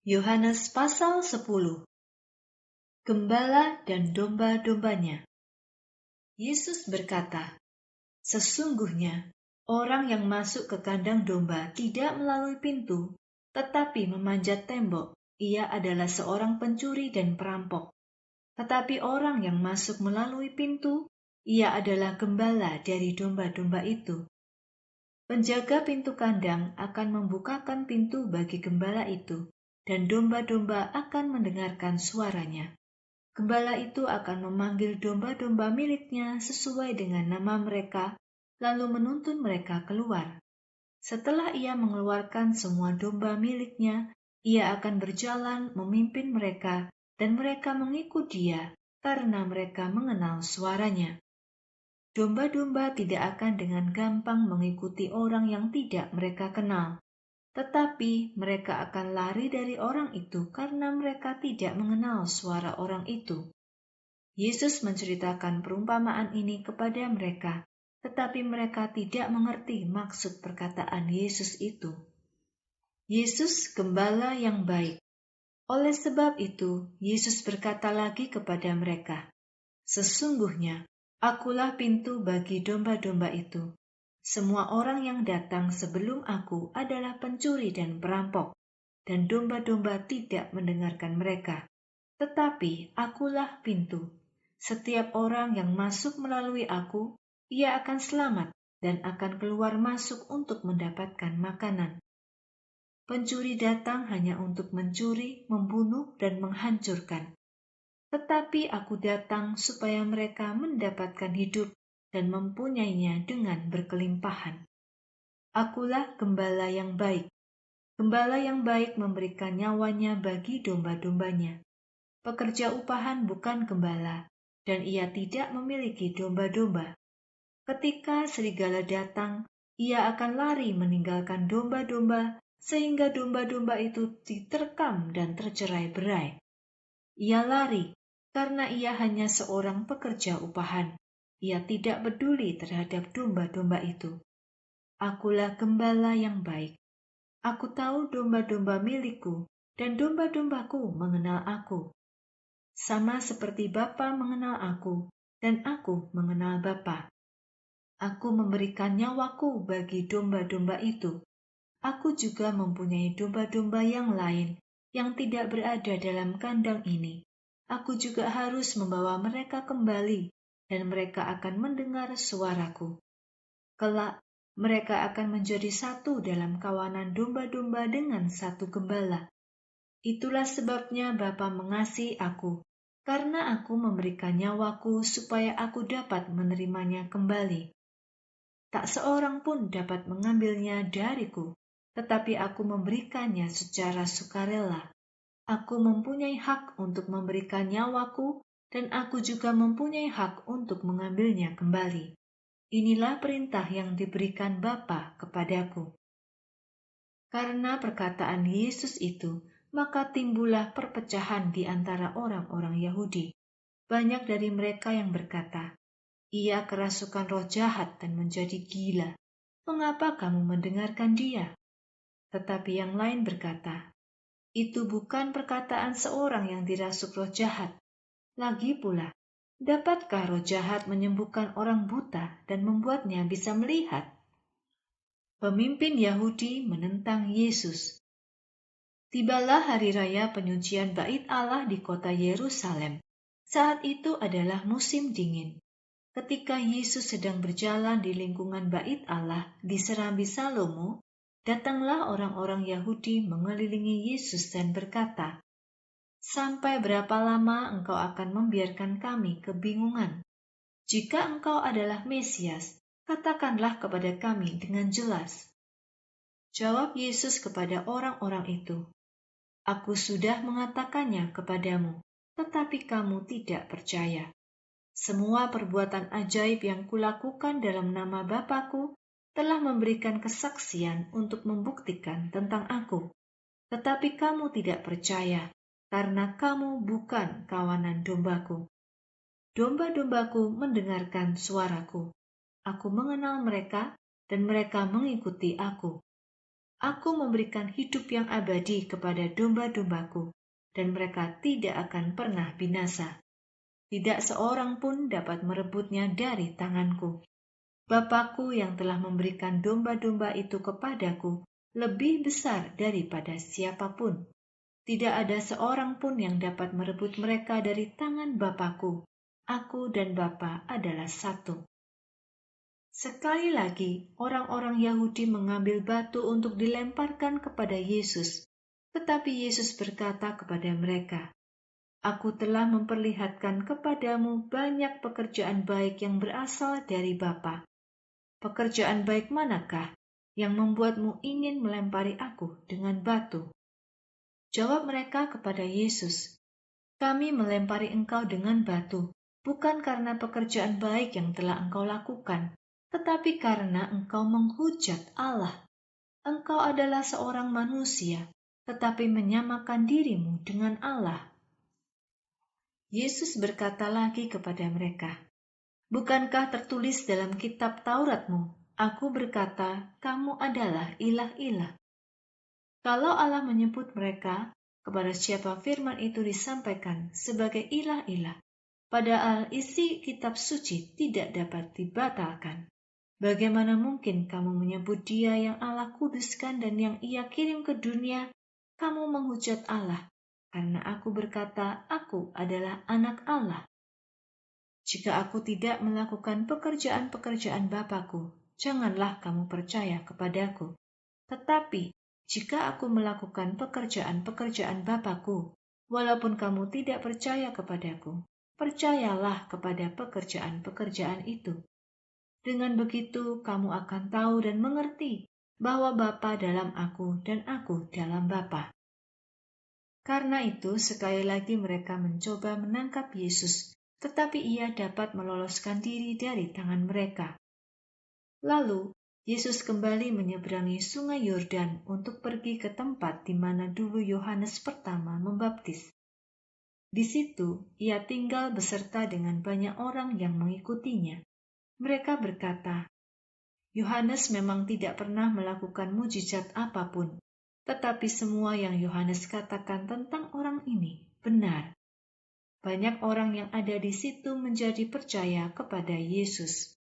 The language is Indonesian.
Yohanes pasal 10. Gembala dan domba-dombanya. Yesus berkata, "Sesungguhnya orang yang masuk ke kandang domba tidak melalui pintu, tetapi memanjat tembok. Ia adalah seorang pencuri dan perampok. Tetapi orang yang masuk melalui pintu, ia adalah gembala dari domba-domba itu. Penjaga pintu kandang akan membukakan pintu bagi gembala itu, dan domba-domba akan mendengarkan suaranya. Gembala itu akan memanggil domba-domba miliknya sesuai dengan nama mereka, lalu menuntun mereka keluar. Setelah ia mengeluarkan semua domba miliknya, ia akan berjalan memimpin mereka, dan mereka mengikut dia karena mereka mengenal suaranya. Domba-domba tidak akan dengan gampang mengikuti orang yang tidak mereka kenal, tetapi mereka akan lari dari orang itu karena mereka tidak mengenal suara orang itu. Yesus menceritakan perumpamaan ini kepada mereka, tetapi mereka tidak mengerti maksud perkataan Yesus itu. Yesus gembala yang baik. Oleh sebab itu, Yesus berkata lagi kepada mereka, "Sesungguhnya, Akulah pintu bagi domba-domba itu. Semua orang yang datang sebelum Aku adalah pencuri dan perampok, dan domba-domba tidak mendengarkan mereka. Tetapi Akulah pintu. Setiap orang yang masuk melalui Aku, ia akan selamat dan akan keluar masuk untuk mendapatkan makanan. Pencuri datang hanya untuk mencuri, membunuh, dan menghancurkan. Tetapi Aku datang supaya mereka mendapatkan hidup dan mempunyainya dengan berkelimpahan. Akulah gembala yang baik. Gembala yang baik memberikan nyawanya bagi domba-dombanya. Pekerja upahan bukan gembala, dan ia tidak memiliki domba-domba. Ketika serigala datang, ia akan lari meninggalkan domba-domba, sehingga domba-domba itu diterkam dan tercerai-berai. Ia lari karena ia hanya seorang pekerja upahan. Ia tidak peduli terhadap domba-domba itu. Akulah gembala yang baik. Aku tahu domba-domba milikku, dan domba-dombaku mengenal Aku. Sama seperti Bapa mengenal Aku, dan Aku mengenal Bapa. Aku memberikan nyawaku bagi domba-domba itu. Aku juga mempunyai domba-domba yang lain yang tidak berada dalam kandang ini. Aku juga harus membawa mereka kembali, dan mereka akan mendengar suaraku. Kelak, mereka akan menjadi satu dalam kawanan domba-domba dengan satu gembala. Itulah sebabnya Bapa mengasihi Aku, karena Aku memberikan nyawaku supaya Aku dapat menerimanya kembali. Tak seorang pun dapat mengambilnya dariku, tetapi Aku memberikannya secara sukarela. Aku mempunyai hak untuk memberikan nyawaku, dan Aku juga mempunyai hak untuk mengambilnya kembali. Inilah perintah yang diberikan Bapa kepadaku." Karena perkataan Yesus itu, maka timbullah perpecahan di antara orang-orang Yahudi. Banyak dari mereka yang berkata, "Ia kerasukan roh jahat dan menjadi gila. Mengapa kamu mendengarkan dia?" Tetapi yang lain berkata, "Itu bukan perkataan seorang yang dirasuk roh jahat. Lagi pula, dapatkah roh jahat menyembuhkan orang buta dan membuatnya bisa melihat?" Pemimpin Yahudi menentang Yesus. Tibalah hari raya penyucian Bait Allah di kota Yerusalem. Saat itu adalah musim dingin. Ketika Yesus sedang berjalan di lingkungan Bait Allah di Serambi Salomo, datanglah orang-orang Yahudi mengelilingi Yesus dan berkata, "Sampai berapa lama engkau akan membiarkan kami kebingungan? Jika engkau adalah Mesias, katakanlah kepada kami dengan jelas." Jawab Yesus kepada orang-orang itu, "Aku sudah mengatakannya kepadamu, tetapi kamu tidak percaya. Semua perbuatan ajaib yang kulakukan dalam nama Bapa-Ku telah memberikan kesaksian untuk membuktikan tentang Aku. Tetapi kamu tidak percaya, karena kamu bukan kawanan domba-Ku. Domba-domba-Ku mendengarkan suara-Ku. Aku mengenal mereka, dan mereka mengikuti Aku. Aku memberikan hidup yang abadi kepada domba-dombaku, dan mereka tidak akan pernah binasa. Tidak seorang pun dapat merebutnya dari tanganku. Bapakku yang telah memberikan domba-domba itu kepadaku lebih besar daripada siapapun. Tidak ada seorang pun yang dapat merebut mereka dari tangan Bapakku. Aku dan Bapa adalah satu. Sekali lagi, orang-orang Yahudi mengambil batu untuk dilemparkan kepada Yesus. Tetapi Yesus berkata kepada mereka, Aku telah memperlihatkan kepadamu banyak pekerjaan baik yang berasal dari Bapa. Pekerjaan baik manakah yang membuatmu ingin melempari aku dengan batu? Jawab mereka kepada Yesus, Kami melempari engkau dengan batu, bukan karena pekerjaan baik yang telah engkau lakukan, tetapi karena engkau menghujat Allah. Engkau adalah seorang manusia, tetapi menyamakan dirimu dengan Allah. Yesus berkata lagi kepada mereka, Bukankah tertulis dalam kitab Tauratmu, Aku berkata, kamu adalah ilah-ilah. Kalau Allah menyebut mereka, kepada siapa firman itu disampaikan sebagai ilah-ilah, padahal isi kitab suci tidak dapat dibatalkan. Bagaimana mungkin kamu menyebut Dia yang Allah kuduskan dan yang Ia kirim ke dunia, kamu menghujat Allah, karena aku berkata, aku adalah anak Allah. Jika aku tidak melakukan pekerjaan-pekerjaan Bapakku, janganlah kamu percaya kepadaku. Tetapi, jika aku melakukan pekerjaan-pekerjaan Bapakku, walaupun kamu tidak percaya kepadaku, percayalah kepada pekerjaan-pekerjaan itu. Dengan begitu, kamu akan tahu dan mengerti bahwa Bapa dalam aku dan aku dalam Bapa. Karena itu, sekali lagi mereka mencoba menangkap Yesus, tetapi Ia dapat meloloskan diri dari tangan mereka. Lalu, Yesus kembali menyeberangi sungai Yordan untuk pergi ke tempat di mana dulu Yohanes pertama membaptis. Di situ, Ia tinggal beserta dengan banyak orang yang mengikutinya. Mereka berkata, Yohanes memang tidak pernah melakukan mujizat apapun, tetapi semua yang Yohanes katakan tentang orang ini benar. Banyak orang yang ada di situ menjadi percaya kepada Yesus.